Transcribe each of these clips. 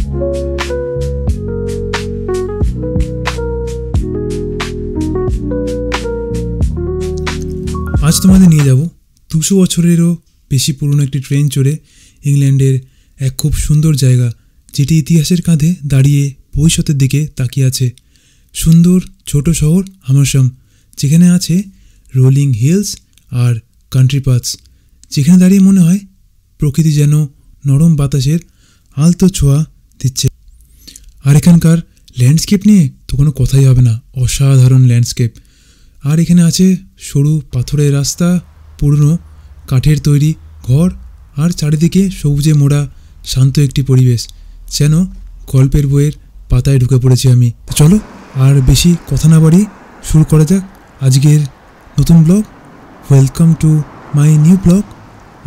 আজ তোমাদের নিয়ে যাব 200 বছরেরও বেশি পুরনো একটি ট্রেন চড়ে ইংল্যান্ডের এক খুব সুন্দর জায়গা, যেটি ইতিহাসের কাঁধে দাঁড়িয়ে ভবিষ্যতের দিকে তাকিয়ে আছে। সুন্দর ছোট শহর হামারশাম, যেখানে আছে রোলিং হিলস আর কান্ট্রি পাথস, যেখানে দাঁড়িয়ে মনে হয় প্রকৃতি যেন নরম বাতাসের আলতো ছোঁয়া দিচ্ছে। আর এখানকার ল্যান্ডস্কেপ নিয়ে তো কোনো কথাই হবে না, অসাধারণ ল্যান্ডস্কেপ। আর এখানে আছে সরু পাথরের রাস্তা, পুরনো কাঠের তৈরি ঘর, আর চারিদিকে সবুজে মোড়া শান্ত একটি পরিবেশ, যেন গল্পের বইয়ের পাতায় ঢুকে পড়েছি আমি। চলো আর বেশি কথা না বাড়িয়ে শুরু করা যাক আজকের নতুন blog. Welcome to my new blog.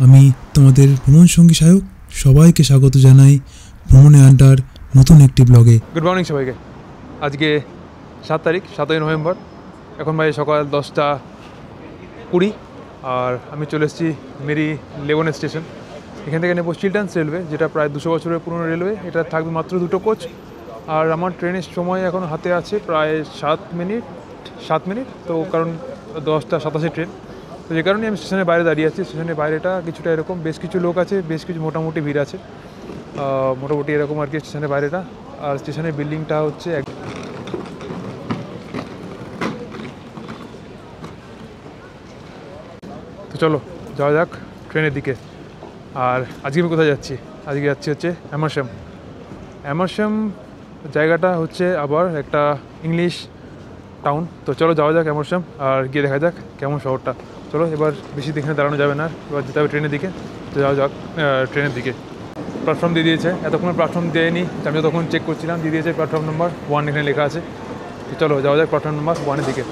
আমি তোমাদের ভ্রমণ সঙ্গী সহায়ক সবাইকে স্বাগত জানাই ভ্রমণে আড্ডার নতুন একটি ব্লগে। গুড মর্নিং সবাইকে। আজকে 7 তারিখ, 7ই নভেম্বর। এখন বাজে সকাল 10:20 আর আমি চলে এসেছি মেরি লেগুনা স্টেশন। এখান থেকে নেবো চিলট্রান্স রেলওয়ে, যেটা প্রায় 200 বছরের পুরনো রেলওয়ে। এটা থাকবে মাত্র 2টো কোচ। আর আমার ট্রেনের সময় এখন হাতে আছে প্রায় 7 মিনিট। তো কারণ 10:87 ট্রেন, তো যে কারণে আমি স্টেশনের বাইরে দাঁড়িয়ে আছি। স্টেশনের বাইরেটা কিছুটা এরকম, বেশ কিছু লোক আছে, বেশ কিছু মোটামুটি ভিড় আছে, মোটামুটি এরকম আর কি স্টেশনের বাইরেটা। আর স্টেশনের বিল্ডিংটা হচ্ছে তো চলো যাওয়া যাক ট্রেনের দিকে। আর আজকে আমি কোথায় যাচ্ছি? আজকে যাচ্ছি হচ্ছে অ্যামারশাম জায়গাটা হচ্ছে আবার একটা ইংলিশ টাউন। তো চলো যাওয়া যাক অ্যামারশাম আর গিয়ে দেখা যাক কেমন শহরটা। চলো, এবার বেশি এখানে দাঁড়ানো যাবে না, এবার যেতে হবে ট্রেনের দিকে। তো যাওয়া যাক ট্রেনের দিকে। প্ল্যাটফর্ম দিয়ে দিয়েছে, এতক্ষণ প্ল্যাটফর্ম দেয়নি, আমি তখন চেক করছিলাম। দিয়ে দিয়েছে প্ল্যাটফর্ম নাম্বার 1, এখানে লেখা আছে। তো চলো যাওয়া যাক প্ল্যাটফর্ম নাম্বার 1-এর দিকে।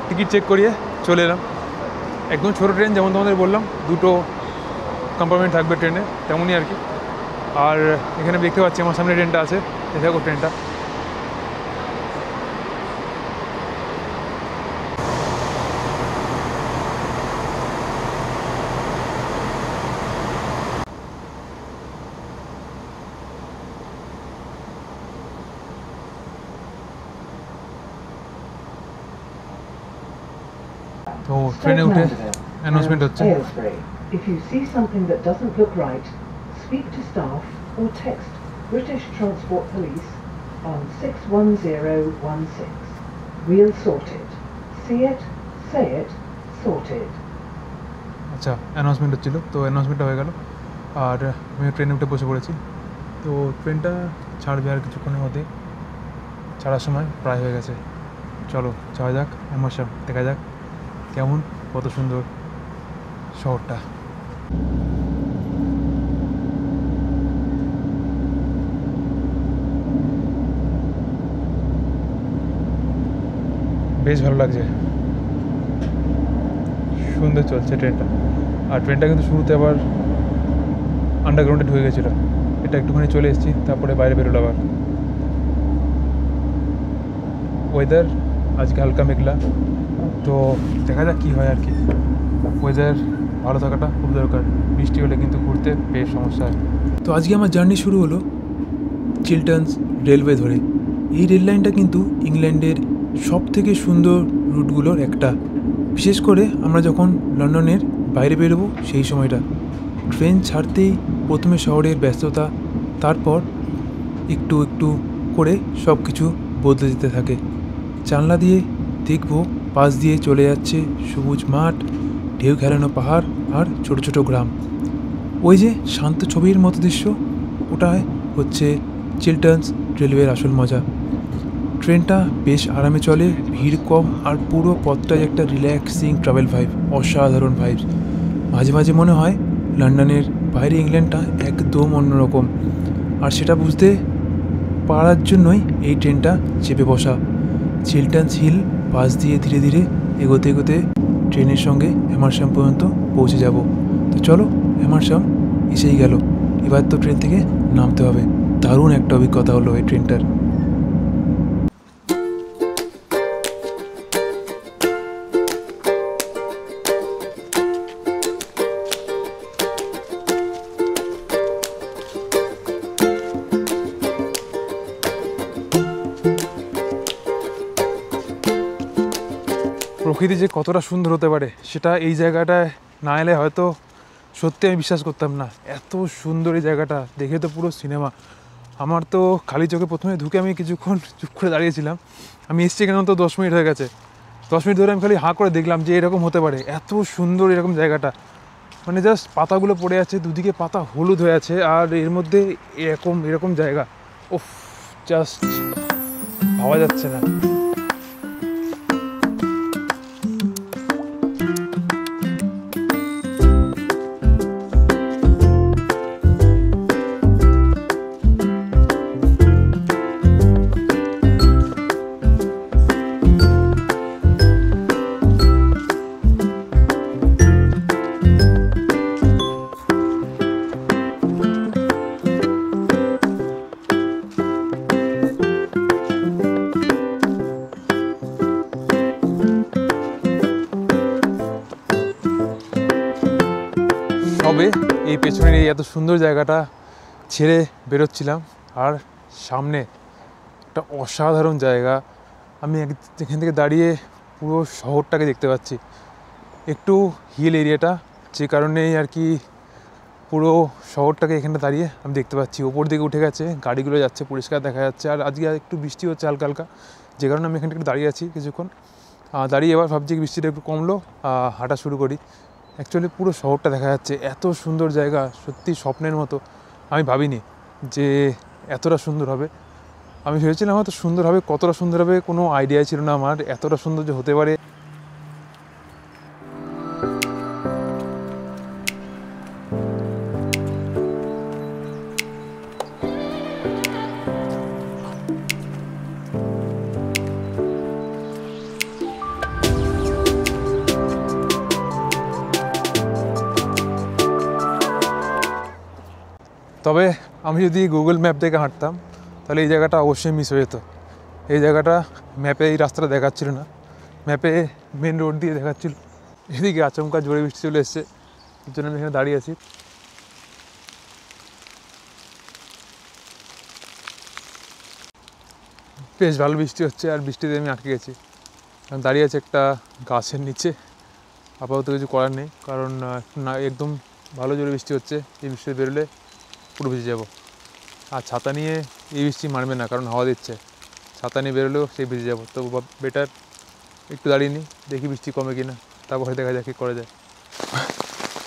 টিকিট চেক করিয়ে চলে এলাম। একদম ছোটো ট্রেন, যেমন তোমাদের বললাম 2টো কম্পার্টমেন্ট থাকবে ট্রেনে, তেমনই আর কি। আর এখানে দেখতে পাচ্ছি আমার সামনে ট্রেনটা আছে, দেখো ট্রেনটা। তো ট্রেনে উঠে অ্যানাউন্সমেন্ট হচ্ছে। If you see something that doesn't look right, speak to staff or text British Transport Police on 61016. We'll sort it. See it, say it, sorted. আচ্ছা, অ্যানাউন্সমেন্ট হচ্ছিল, তো অ্যানাউন্সমেন্টটা হয়ে গেল আর আমি ট্রেনে উঠে বসে পড়েছি। তো ট্রেনটা ছাড়বে আর কিছুক্ষণের মধ্যে, ছাড়ার সময় প্রায় হয়ে গেছে। চলো যাওয়া যাক অ্যামারশাম, দেখা যাক কেমন, কত সুন্দর শহরটা। বেশ ভালো লাগছে, সুন্দর চলছে ট্রেনটা। আর ট্রেনটা কিন্তু শুরুতে আবার আন্ডারগ্রাউন্ডে ঢুকে গেছিলো, এটা একটুখানি চলে এসেছি, তারপরে বাইরে বেরোলো আবার। ওয়েদার আজকে হালকা মেঘলা, তো দেখা যাক কী হয় আর কি। ওয়েদার ভালো থাকাটা খুব দরকার, বৃষ্টি হলে কিন্তু ঘুরতে বেশ সমস্যা হয়। তো আজকে আমার জার্নি শুরু হলো চিলট্রান্স রেলওয়ে ধরে। এই রেল লাইনটা কিন্তু ইংল্যান্ডের সব থেকে সুন্দর রুটগুলোর একটা, বিশেষ করে আমরা যখন লন্ডনের বাইরে বেরোবো সেই সময়টা। ট্রেন ছাড়তেই প্রথমে শহরের ব্যস্ততা, তারপর একটু একটু করে সব কিছু বদলে যেতে থাকে। জানলা দিয়ে দেখবো পাশ দিয়ে চলে যাচ্ছে সবুজ মাঠ, ঢেউ খেলানো পাহাড় আর ছোট ছোট গ্রাম। ওই যে শান্ত ছবির মতো দৃশ্য, ওটাই হচ্ছে চিলট্রান্স রেলওয়ের আসল মজা। ট্রেনটা বেশ আরামে চলে, ভিড় কম, আর পুরো পথটাই একটা রিল্যাক্সিং ট্রাভেল ভাইব, অসাধারণ ভাইব। মাঝে মাঝে মনে হয় লন্ডনের বাইরে ইংল্যান্ডটা একদম অন্যরকম, আর সেটা বুঝতে পারার জন্যই এই ট্রেনটা চেপে বসা। চিলট্রান্স হিল পাশ দিয়ে ধীরে ধীরে এগোতে এগোতে ট্রেনের সঙ্গে অ্যামারশাম পর্যন্ত পৌঁছে যাব। তো চলো হেমারশাম এসেই গেল। এবার তো ট্রেন থেকে নামতে হবে। দারুণ একটা অভিজ্ঞতা হলো এই ট্রেনটার। প্রকৃতি যে কতটা সুন্দর হতে পারে সেটা এই জায়গাটায় না এলে হয়তো সত্যি আমি বিশ্বাস করতাম না। এত সুন্দর এই জায়গাটা, দেখে তো পুরো সিনেমা। আমার তো খালি চোখে প্রথমে ঢুকে আমি কিছুক্ষণ চুপ করে দাঁড়িয়েছিলাম। আমি এসছি কেন তো 10 মিনিট হয়ে গেছে। 10 মিনিট ধরে আমি খালি হাঁ করে দেখলাম যে এরকম হতে পারে, এত সুন্দর এরকম জায়গাটা। মানে জাস্ট পাতাগুলো পড়ে আছে, দুদিকে পাতা হলুদ হয়ে আছে, আর এর মধ্যে এরকম এরকম জায়গা, ওফ, জাস্ট ভাবা যাচ্ছে না। তবে এই পেছনের এই এত সুন্দর জায়গাটা ছেড়ে বেরোচ্ছিলাম, আর সামনে একটা অসাধারণ জায়গা। আমি এখান থেকে দাঁড়িয়ে পুরো শহরটাকে দেখতে পাচ্ছি। একটু হিল এরিয়াটা, যে কারণেই আর কি পুরো শহরটাকে এখানে দাঁড়িয়ে আমি দেখতে পাচ্ছি। ওপর দিকে উঠে গেছে, গাড়িগুলো যাচ্ছে, পরিষ্কার দেখা যাচ্ছে। আর আজকে একটু বৃষ্টি হচ্ছে হালকা হালকা, যে কারণে আমি এখানে একটু দাঁড়িয়ে আছি কিছুক্ষণ। দাঁড়িয়ে এবার ভাবছি বৃষ্টিটা একটু কমলো, হাঁটা শুরু করি। অ্যাকচুয়ালি পুরো শহরটা দেখা যাচ্ছে, এত সুন্দর জায়গা, সত্যি স্বপ্নের মতো। আমি ভাবিনি যে এতটা সুন্দর হবে। আমি ভেবেছিলাম হয়তো সুন্দর হবে, কতটা সুন্দর হবে কোনো আইডিয়া ছিল না আমার, এতটা সুন্দর যে হতে পারে। তবে আমি যদি গুগল ম্যাপ দেখে হাঁটতাম তাহলে এই জায়গাটা অবশ্যই মিস হয়ে যেত। এই জায়গাটা ম্যাপে এই রাস্তাটা দেখাচ্ছিল না, ম্যাপে মেন রোড দিয়ে দেখাচ্ছিল। এদিকে আচমকা জোরে বৃষ্টি চলে এসছে, এর জন্য আমি এখানে দাঁড়িয়ে আছি। বেশ ভালো বৃষ্টি হচ্ছে, আর বৃষ্টিতে আমি আটকে গেছি। আমি দাঁড়িয়ে আছি একটা গাছের নিচে। আপাতত কিছু করার নেই, কারণ না একদম ভালো জোরে বৃষ্টি হচ্ছে। এই বৃষ্টিতে বেরোলে পুরো ভিজে যাবো। আর ছাতা নিয়ে এই বৃষ্টি মারবে না, কারণ হাওয়া দিচ্ছে। ছাতা নিয়ে বেরোলেও সেই ভিজে যাবো। তো বেটার একটু দাঁড়িয়ে নিই, দেখি বৃষ্টি কমে কিনা, তারপরে দেখা যায় কী করা যায়।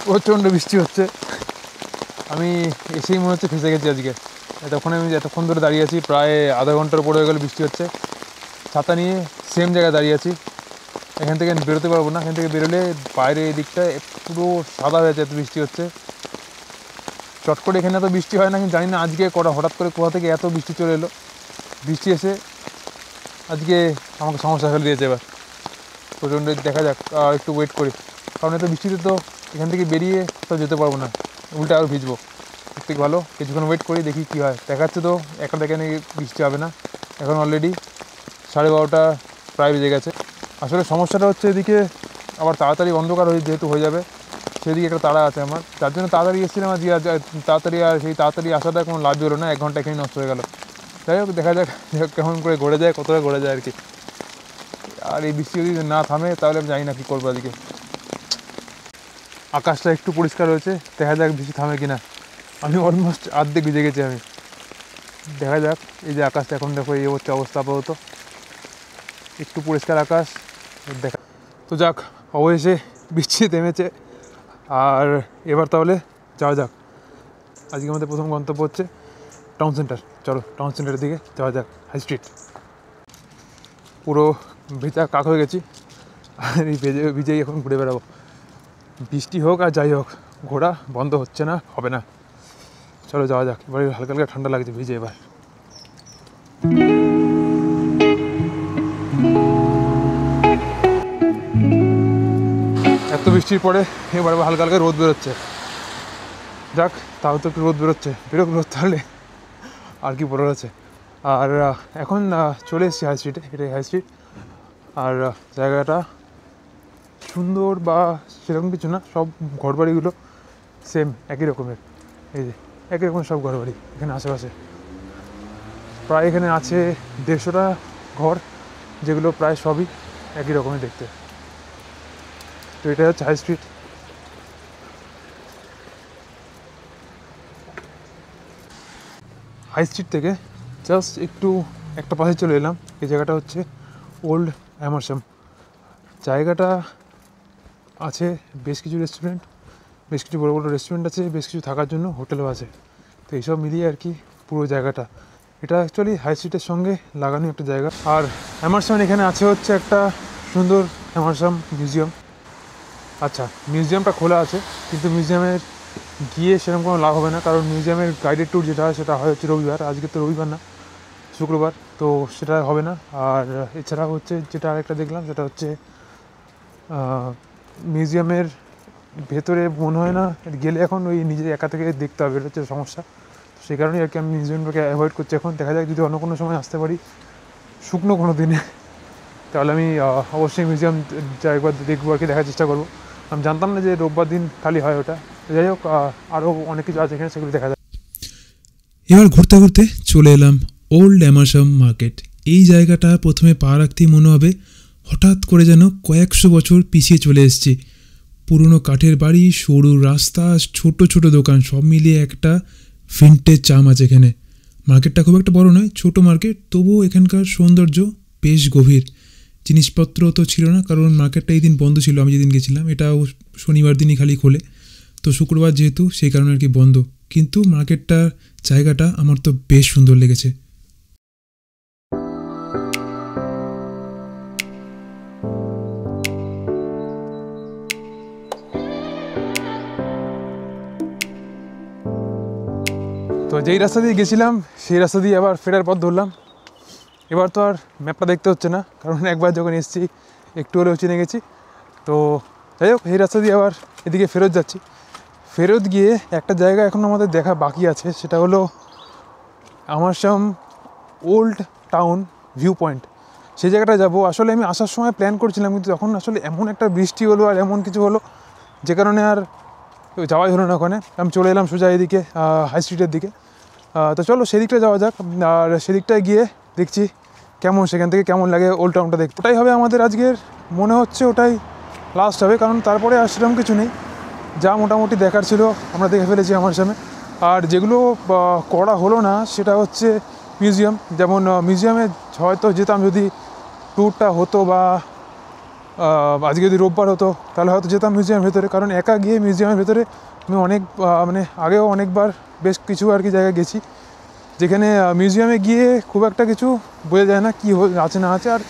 প্রচণ্ড বৃষ্টি হচ্ছে, আমি এসেই মনে হচ্ছে ফেঁসে গেছি আজকে। এতক্ষণ ধরে দাঁড়িয়ে আছি, প্রায় আধা ঘন্টার উপরে হয়ে গেলে বৃষ্টি হচ্ছে। ছাতা নিয়ে সেম জায়গায় দাঁড়িয়ে আছি, এখান থেকে বেরোতে পারবো না। এখান থেকে বেরোলে বাইরে এই দিকটায় পুরো সাদা হয়ে যায়, এত বৃষ্টি হচ্ছে। চট করে এখানে এত বৃষ্টি হয় না, কিন্তু জানি না আজকে হঠাৎ করে কোথা থেকে এত বৃষ্টি চলে এলো। বৃষ্টি এসে আজকে আমাকে সমস্যা ফেলে দিয়েছে। এবার প্রচণ্ড, দেখা যাক, একটু ওয়েট করি, কারণ এত বৃষ্টিতে তো এখান থেকে বেরিয়ে তো যেতে পারবো না, উল্টে আরও ভিজবো। ঠিক ভালো কিছুক্ষণ ওয়েট করি, দেখি কী হয়। দেখাচ্ছে তো একটা এখানে বৃষ্টি হবে না। এখন অলরেডি 12:30 প্রায় বেজে গেছে। আসলে সমস্যাটা হচ্ছে এদিকে আবার তাড়াতাড়ি অন্ধকার যেহেতু হয়ে যাবে, সেদিকে একটা তাড়া আছে আমার, যার জন্য তাড়াতাড়ি এসেছিলাম আজকে। তাড়াতাড়ি, আর সেই তাড়াতাড়ি আসাটা কোনো লাভ হলো না, 1 ঘন্টা এখানেই নষ্ট হয়ে গেল। যাই হোক, দেখা যাক কেমন করে ঘুরে যায়, কতটা ঘুরে যায় আর কি। আর এই বৃষ্টি যদি না থামে তাহলে আমি জানি না কী করবো আজকে। আকাশটা একটু পরিষ্কার হয়েছে, দেখা যাক বৃষ্টি থামে কিনা। আমি অলমোস্ট আর্ধেক ভিজে গেছি আমি। দেখা যাক, এই যে আকাশটা এখন দেখো এই হচ্ছে অবস্থা আপাতত, একটু পরিষ্কার আকাশ দেখা। তো যাক, অবশেষে বৃষ্টি থেমেছে, আর এবার তাহলে যাওয়া যাক। আজকে আমাদের প্রথম গন্তব্য হচ্ছে টাউন সেন্টার। চলো টাউন সেন্টারের দিকে যাওয়া যাক, হাই স্ট্রিট। পুরো ভেজা কাক হয়ে গেছি, আর এই ভিজেই এখন ঘুরে বেড়াবো। বৃষ্টি হোক আর যাই হোক, ঘোরা বন্ধ হচ্ছে না, হবে না। চলো যাওয়া যাক। এবার হালকা হালকা ঠান্ডা লাগছে, ভিজে এবার। এত বৃষ্টির পরে এবার হালকা হালকা রোদ বেরোচ্ছে। যাক, তাও তো একটু রোদ বেরোচ্ছে, বেরোক রোদ, তাহলে আর কি বলার আছে। আর এখন চলে এসেছি হাই স্ট্রিটে, এটাই হাই স্ট্রিট। আর জায়গাটা সুন্দর বা সেরকম কিছু না, সব ঘরবাড়িগুলো সেম একই রকমের, এই যে একই রকমের সব ঘরবাড়ি এখানে আশেপাশে। প্রায় এখানে আছে 150টা ঘর, যেগুলো প্রায় সবই একই রকমের দেখতে। তো এটা হচ্ছে হাই স্ট্রিট। হাই স্ট্রিট থেকে জাস্ট একটু একটা পাশে চলে এলাম, এই জায়গাটা হচ্ছে ওল্ড অ্যামারসাম। জায়গাটা আছে বেশ কিছু রেস্টুরেন্ট, বেশ কিছু বড়ো বড়ো রেস্টুরেন্ট আছে, বেশ কিছু থাকার জন্য হোটেলও আছে। তো এইসব মিলিয়ে আর কি পুরো জায়গাটা, এটা অ্যাকচুয়ালি হাই স্ট্রিটের সঙ্গে লাগানো একটা জায়গা। আর অ্যামারসাম এখানে আছে হচ্ছে একটা সুন্দর অ্যামারসাম মিউজিয়াম। আচ্ছা, মিউজিয়ামটা খোলা আছে, কিন্তু মিউজিয়ামের গিয়ে সেরকম কোনো লাভ হবে না, কারণ মিউজিয়ামের গাইডেড ট্যুর যেটা হয় সেটা হয় হচ্ছে রবিবার, আজকে তো রবিবার না, শুক্রবার, তো সেটা হবে না। আর এছাড়া হচ্ছে যেটা আরেকটা দেখলাম সেটা হচ্ছে মিউজিয়ামের ভেতরে মনে হয় না গেলে, এখন ওই নিজে একা থেকে দেখতে হবে, এটা হচ্ছে সমস্যা। সেই কারণেই আর কি আমি মিউজিয়ামটাকে অ্যাভয়েড করছি এখন। দেখা যাক যদি অন্য কোনো সময় আসতে পারি, শুকনো কোনো দিনে, তাহলে আমি অবশ্যই মিউজিয়াম একবার দেখবো আর কি, দেখার চেষ্টা করবো। আমি জানতাম না যে রোববার দিন খালি হয় ওটা। যাই হোক, আরও অনেক কিছু আছে এখানে, সেগুলো দেখা যায়। এবার ঘুরতে ঘুরতে চলে এলাম ওল্ড অ্যামারসাম মার্কেট। এই জায়গাটা প্রথমে পা রাখতেই মনে হবে হঠাৎ করে যেন কয়েকশো বছর পিছিয়ে চলে এসেছি। পুরনো কাঠের বাড়ি, সরু রাস্তা, ছোট ছোট দোকান, সব মিলিয়ে একটা ভিন্টেজ চাম আছে এখানে। মার্কেটটা খুব একটা বড় নয়, ছোট মার্কেট, তবুও এখানকার সৌন্দর্য বেশ গভীর। জিনিসপত্র তো ছিল না, কারণ মার্কেটটা এই দিন বন্ধ ছিল, আমি যেদিন গেছিলাম। এটাও শনিবার দিনই খালি খোলে, তো শুক্রবার যেহেতু সেই কারণে আর কি বন্ধ। কিন্তু মার্কেটটার জায়গাটা আমার তো বেশ সুন্দর লেগেছে। তো যেই রাস্তা দিয়ে গেছিলাম সেই রাস্তা দিয়ে আবার ফেরার পথ ধরলাম। এবার তো আর ম্যাপটা দেখতে হচ্ছে না, কারণ একবার যখন এসেছি একটু হলেও চিনে গেছি। তো যাই হোক, এই রাস্তা দিয়ে আবার এদিকে ফেরত যাচ্ছি। ফেরত গিয়ে একটা জায়গা এখন আমাদের দেখা বাকি আছে, সেটা হলো অ্যামারসাম ওল্ড টাউন ভিউ পয়েন্ট। সেই জায়গাটা যাবো। আসলে আমি আসার সময় প্ল্যান করছিলাম, কিন্তু তখন আসলে এমন একটা বৃষ্টি হলো আর এমন কিছু হলো যে কারণে আর যাওয়াই হলো না ওখানে। আমি চলে এলাম সোজা এদিকে হাই স্ট্রিটের দিকে। তো চলো সেদিকটা যাওয়া যাক, আর সেদিকটায় গিয়ে দেখছি কেমন, সেখান থেকে কেমন লাগে ওল্ড টাউনটা দেখতে। ওটাই হবে আমাদের আজকের, মনে হচ্ছে ওটাই লাস্ট হবে, কারণ তারপরে আর সেরকম কিছু নেই। যা মোটামুটি দেখার ছিল আমরা দেখে ফেলেছি আমার সামনে। আর যেগুলো করা হলো না সেটা হচ্ছে মিউজিয়াম। যেমন মিউজিয়ামে হয়তো যেতাম যদি ট্যুরটা হতো, বা আজকে যদি রোববার হতো তাহলে হয়তো যেতাম মিউজিয়ামের ভেতরে, কারণ একা গিয়ে মিউজিয়ামের ভেতরে আমি অনেক মানে আগেও অনেকবার বেশ কিছু আর কি জায়গায় গেছি, যেখানে মিউজিয়ামে গিয়ে খুব একটা কিছু বোঝা যায় না কী আছে না আছে। আর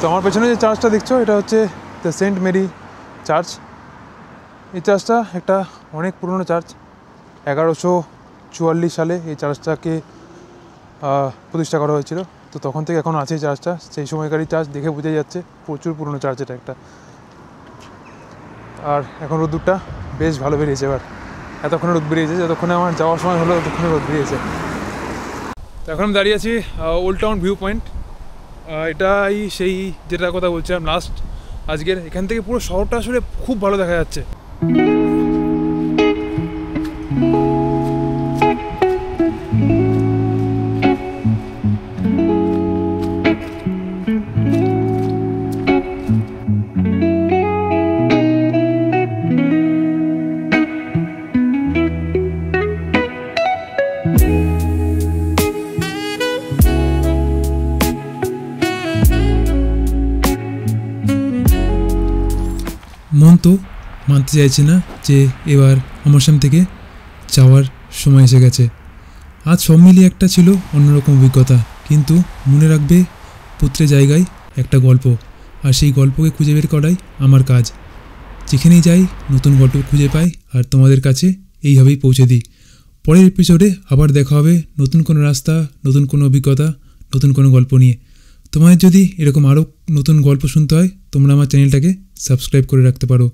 তো আমার পেছনে যে চার্চটা দেখছো, এটা হচ্ছে দ্য সেন্ট মেরি চার্চ। এই চার্চটা একটা অনেক পুরনো চার্চ। 1144 সালে এই চার্চটাকে প্রতিষ্ঠা করা হয়েছিল। তো তখন থেকে এখন আছে এই চার্চটা, সেই সময়কারই চার্চ, দেখে বোঝা যাচ্ছে প্রচুর পুরনো চার্চ এটা একটা। আর এখন রোদ্দুরটা বেশ ভালো বেরিয়েছে। এবার এতক্ষণে রোদ বেরিয়েছে, যতক্ষণে আমার যাওয়ার সময় হলো ততক্ষণে রোদ বেরিয়েছে। তো এখন আমি দাঁড়িয়ে আছি ওল্ড টাউন ভিউ পয়েন্ট। এটাই সেই যেটার কথা বলছিলাম লাস্ট আজকের। এখান থেকে পুরো শহরটা আসলে খুব ভালো দেখা যাচ্ছে। মন তো মানতে চাইছে না যে এবার অ্যামারসাম থেকে যাওয়ার সময় এসে গেছে। আজ সব মিলিয়ে একটা ছিল অন্যরকম অভিজ্ঞতা, কিন্তু মনে রাখবে প্রত্যেক জায়গায় একটা গল্প, আর সেই গল্পকে খুঁজে বের করাই আমার কাজ। যেখানেই যাই নতুন গল্প খুঁজে পাই আর তোমাদের কাছে এইভাবেই পৌঁছে দিই। পরের এপিসোডে আবার দেখা হবে নতুন কোনো রাস্তা, নতুন কোনো অভিজ্ঞতা, নতুন কোনো গল্প নিয়ে। তোমাদের যদি এরকম আরও নতুন গল্প শুনতে হয় তোমরা আমার চ্যানেলটাকে সাবস্ক্রাইব করে রাখতে পারো।